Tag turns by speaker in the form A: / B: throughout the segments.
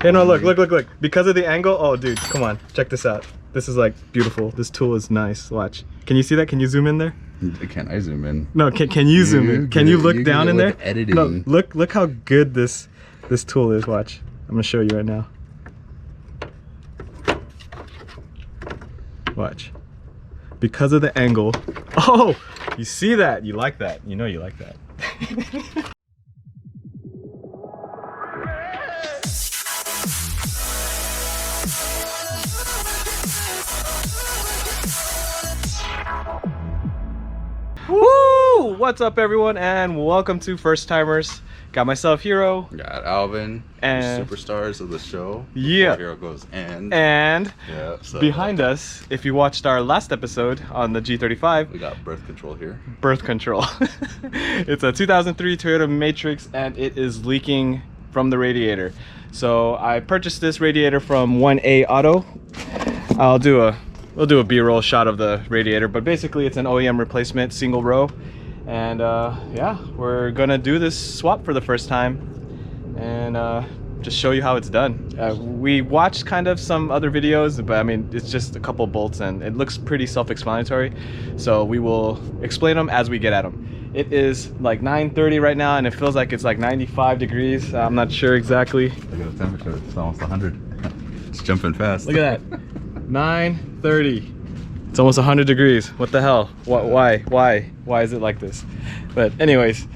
A: Hey, no, look. Because of the angle, oh dude, come on, check this out. This is like beautiful. This tool is nice. Watch. Can you see that? Can you zoom in there?
B: Can I zoom in?
A: No, can you zoom in? Can you look down in there?
B: Editing.
A: No, look how good this tool is. Watch. I'm gonna show you right now. Watch. Because of the angle. Oh, you see that? You like that? You know you like that. Woo! What's up, everyone, and welcome to First Timers. Got myself Hero.
B: Got Alvin.
A: And
B: superstars of the show.
A: Yeah.
B: Hero goes and yeah. So
A: behind us, if you watched our last episode on the G35,
B: we got birth control here.
A: Birth control. It's a 2003 Toyota Matrix, and it is leaking from the radiator. So I purchased this radiator from 1A Auto. We'll do a B-roll shot of the radiator, but basically it's an OEM replacement, single row. And yeah, we're gonna do this swap for the first time and just show you how it's done. We watched kind of some other videos, but I mean, it's just a couple bolts and it looks pretty self-explanatory. So we will explain them as we get at them. It is like 9:30 right now and it feels like it's like 95 degrees. I'm not sure exactly.
B: Look at the temperature, it's almost 100. It's jumping fast.
A: Look at that. 9:30. It's almost 100 degrees. What the hell? Why is it like this? But anyways,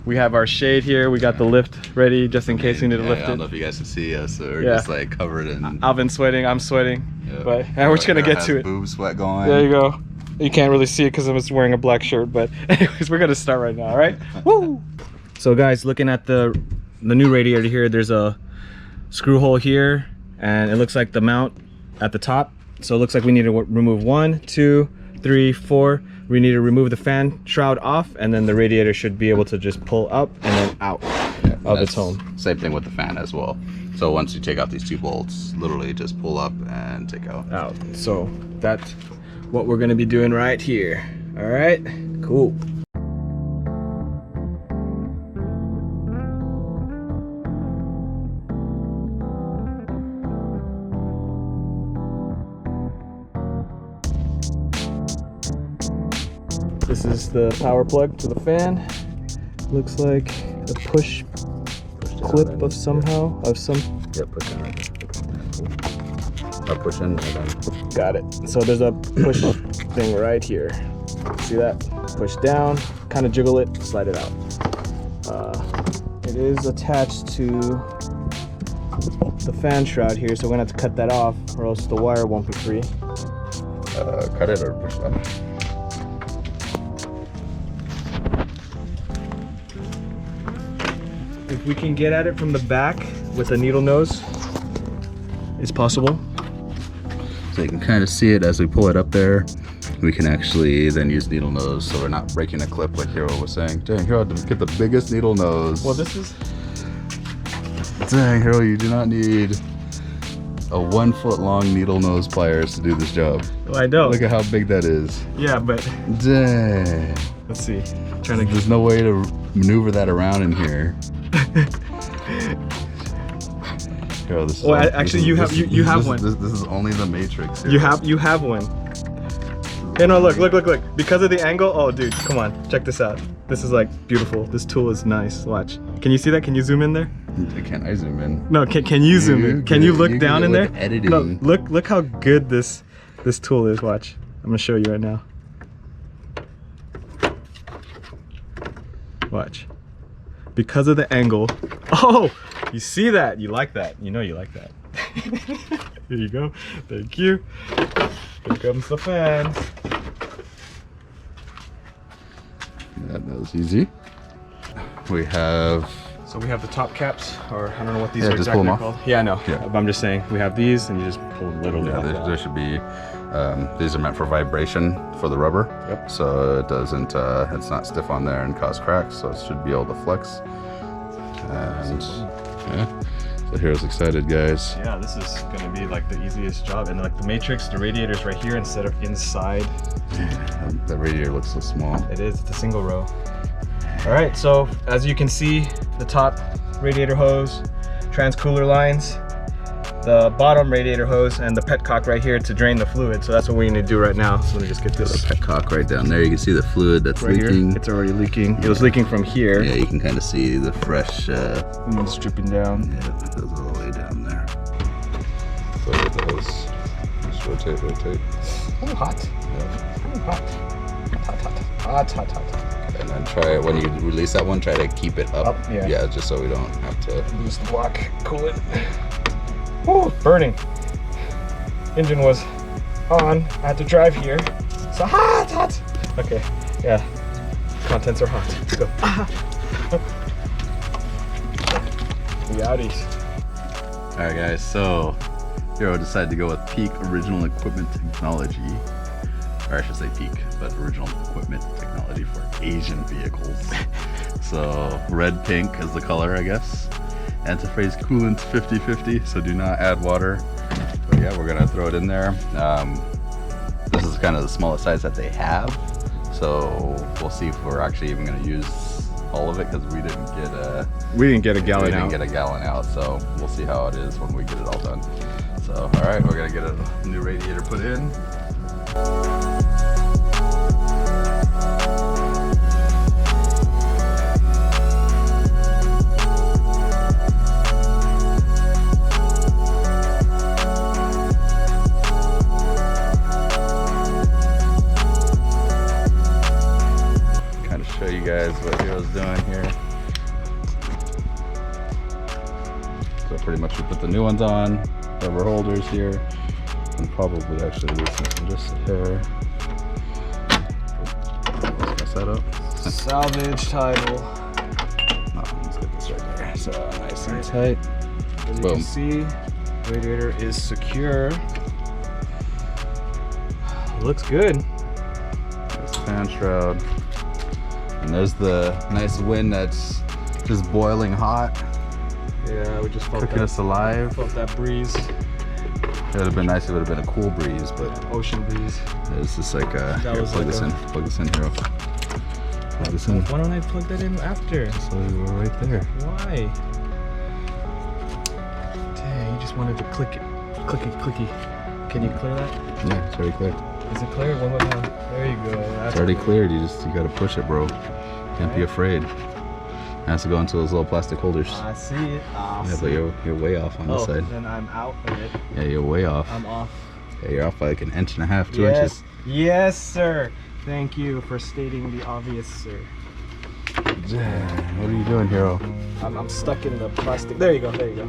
A: we have our shade here. We got the lift ready just in case we need to lift it.
B: I don't know if you guys can see us, so we're just like covered in.
A: Alvin's sweating. I'm sweating. Yeah. But we're just gonna get to it.
B: Boob sweat going.
A: There you go. You can't really see it because I'm just wearing a black shirt. But anyways, we're gonna start right now. All right. Woo! So guys, looking at the new radiator here, there's a screw hole here, and it looks like the mount at the top. So it looks like we need to remove 1, 2, 3, 4. We need to remove the fan shroud off, and then the radiator should be able to just pull up and then out of its home.
B: Same thing with the fan as well. So once you take out these 2 bolts, literally just pull up and take out.
A: So that's what we're gonna be doing right here. All right, cool. This is the power plug to the fan. Looks like a push clip of some.
B: Yeah, push in right there. Or push in and then.
A: Got it. So there's a push thing right here. See that? Push down, kind of jiggle it, slide it out. It is attached to the fan shroud here, so we're gonna have to cut that off, or else the wire won't be free.
B: Cut it or push it up.
A: If we can get at it from the back with a needle nose, it's possible.
B: So you can kind of see it as we pull it up there. We can actually then use needle nose so we're not breaking a clip like Hero was saying. Dang, Hero had to get the biggest needle nose.
A: Well, this is...
B: Dang, Hero, you do not need a 1 foot long needle nose pliers to do this job.
A: Well, I don't.
B: Look at how big that is.
A: Yeah, but...
B: Dang.
A: Let's see.
B: There's no way to maneuver that around in here. Hero, this is
A: you have one.
B: This is only the Matrix. Hero.
A: You have one. Hey, no, look. Because of the angle, oh dude, come on, check this out. This is like beautiful. This tool is nice. Watch. Can you see that? Can you zoom in there?
B: Can I zoom in?
A: No, can you zoom in? Can you look down in there?
B: Editing.
A: No, look how good this tool is. Watch. I'm gonna show you right now. Watch. Because of the angle. Oh, you see that? You like that? You know you like that. Here you go. Thank you. Here comes the fan.
B: That was easy. We have
A: the top caps, or I don't know what these are
B: just pull
A: exactly
B: them off.
A: called. Yeah, I know.
B: Yeah.
A: But I'm just saying we have these, and you just pull literally off.
B: there should be. These are meant for vibration for the rubber. Yep. So it doesn't. It's not stiff on there and cause cracks. So it should be able to flex. And yeah. So Hero's excited, guys.
A: Yeah, this is gonna be like the easiest job, and like the Matrix, the radiator's right here instead of inside.
B: Yeah, that radiator looks so small.
A: It is. It's a single row. All right. So as you can see, the top radiator hose trans-cooler lines, the bottom radiator hose, and the petcock right here to drain the fluid. So that's what we need to do right now. So let me just get this.
B: The petcock right down there. You can see the fluid that's
A: right
B: leaking.
A: Here. It's already leaking. It was leaking from here.
B: Yeah, you can kind of see the fresh.
A: It's dripping down.
B: Yeah, it goes all the way down there. So it does. Just rotate.
A: Oh, hot.
B: Yeah.
A: Oh, hot.
B: And then try it when you release that one. Try to keep it up.
A: Yeah.
B: Just so we don't have to
A: lose the block. Cool it. Oh, burning. Engine was on. I had to drive here. So hot. Okay. Yeah. Contents are hot. Let's go. We outies.
B: All right, guys. So Hero decided to go with Peak Original Equipment Technology, or I should say Peak, but Original Equipment Technology for Asian vehicles. So red pink is the color, I guess. Antifreeze coolant 50/50, so do not add water. But yeah, we're gonna throw it in there. This is kind of the smallest size that they have, so we'll see if we're actually even gonna use all of it, because we didn't get a gallon out. So we'll see how it is when we get it all done. So all right, we're gonna get a new radiator put in. Show you guys what Hero's doing here. So pretty much we put the new ones on, rubber holders here, and probably actually loosen them just a hair. Let's mess that up.
A: Salvage title.
B: Oh, let's get this right there. So nice and tight.
A: As you can see, radiator is secure. Looks good.
B: There's the fan shroud. And there's the nice wind that's just boiling hot.
A: Yeah, we just felt
B: cooking us alive.
A: Felt that breeze.
B: It would have been nice if it would have been a cool breeze, but
A: ocean breeze.
B: It's just like plug this in, Hero. Plug this in.
A: Why don't I plug that in after?
B: So we're right there.
A: Why? Dang, you just wanted to click it. Clicky. Can you clear that?
B: Yeah, it's already cleared.
A: Is it cleared? One more time. There you go. That's
B: it's already cleared. You gotta push it, bro. Can't be afraid. It has to go into those little plastic holders.
A: I see it.
B: Yeah, but you're way off on this side.
A: Then I'm out of it.
B: Yeah, you're way off.
A: I'm off.
B: Yeah, you're off by like 1.5 inches, 2 inches.
A: Yes, sir. Thank you for stating the obvious, sir.
B: What are you doing, Hero?
A: I'm stuck in the plastic. There you go. There you go.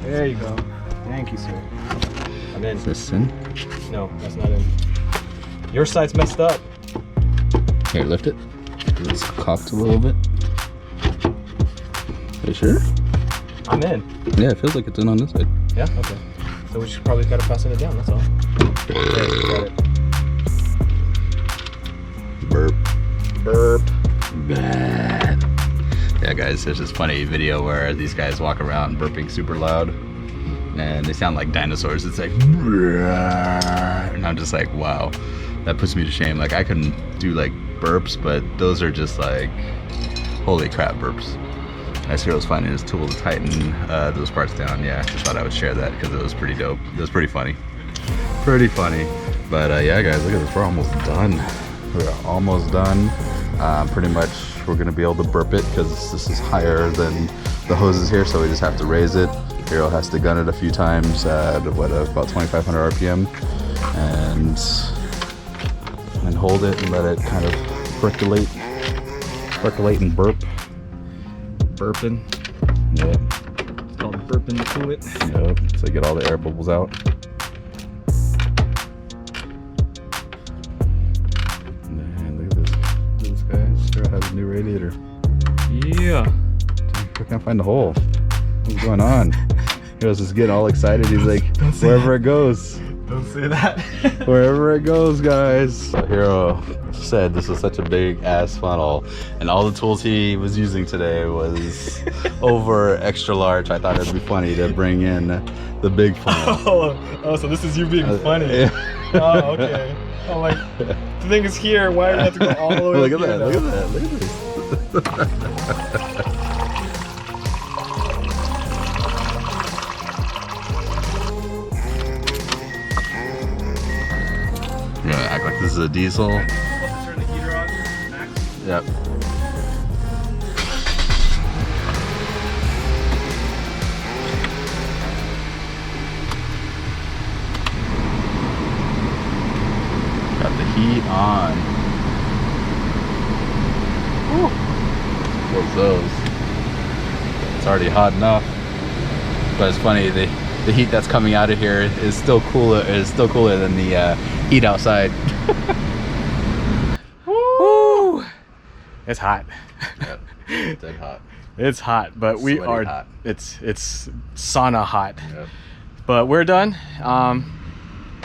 A: There you go. Thank you, sir. I'm in.
B: Is this in?
A: No, that's not in. Your side's messed up.
B: Here, lift it. It's cocked a little bit. Are you sure?
A: I'm in.
B: Yeah, it feels like it's in on this side.
A: Yeah? Okay. So we should probably gotta fasten it down, that's all. There, got it. Burp.
B: Bad. Yeah, guys, there's this funny video where these guys walk around burping super loud. And they sound like dinosaurs. It's like, and I'm just like, wow, that puts me to shame. Like, I can do like burps, but those are just like, holy crap burps. As Hero's finding his tool to tighten those parts down. Yeah, just thought I would share that because it was pretty dope. It was pretty funny. But yeah, guys, look at this. We're almost done. We're almost done. Pretty much we're gonna be able to burp it because this is higher than the hoses here, so we just have to raise it. Hero has to gun it a few times at about 2,500 RPM, and hold it and let it kind of percolate and burp.
A: Burping.
B: Yep.
A: It's called burping to it.
B: Yep. So get all the air bubbles out. Man, look at this guy. Hero has a new radiator.
A: Yeah.
B: I can't find the hole. What's going on? Hero's just getting all excited. He's like, wherever it goes.
A: Don't say that.
B: Wherever it goes, guys. So Hero said this was such a big ass funnel, and all the tools he was using today was over extra large. I thought it'd be funny to bring in the big funnel.
A: Oh, so this is you being funny.
B: Yeah.
A: Oh, okay. I'm like, the thing is here. Why do we have to go all the way?
B: Look at that. Look at this. is a diesel.
A: Supposed to turn the heater on, max.
B: Yep. Got the heat on. Woo. What's those? It's already hot enough. But it's funny, the heat that's coming out of here is still cooler. Is still cooler than the heat outside.
A: Woo! It's hot.
B: Yep. It's dead hot.
A: It's hot, but we
B: Sweaty
A: are.
B: hot.
A: It's sauna hot.
B: Yep.
A: But we're done.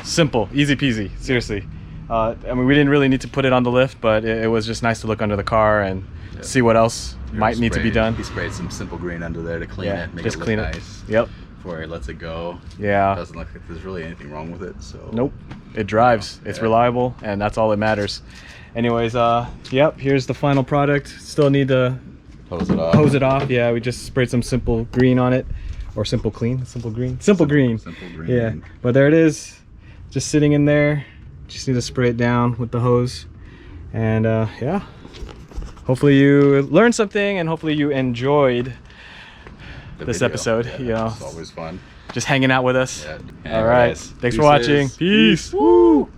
A: Simple, easy peasy. Seriously. I mean, we didn't really need to put it on the lift, but it was just nice to look under the car and see what else might need to be done.
B: He sprayed some simple green under there to clean it, make
A: just
B: it look
A: clean
B: nice.
A: Yep.
B: Before he lets it go.
A: Yeah.
B: It doesn't look like there's really anything wrong with it. So.
A: Nope. It drives. It's reliable, and that's all that matters. Anyways, yep. Here's the final product. Still need to
B: Hose it off.
A: hose it off. Yeah, we just sprayed some simple green on it, or simple clean, simple green, simple green.
B: Simple green.
A: Yeah. But there it is, just sitting in there. Just need to spray it down with the hose, and yeah. Hopefully you learned something, and hopefully you enjoyed this
B: video.
A: episode.
B: Yeah,
A: You know,
B: it's always fun.
A: just hanging out with us.
B: Yeah.
A: All right.
B: Guys,
A: Thanks for watching.
B: Peace.
A: Peace. Woo.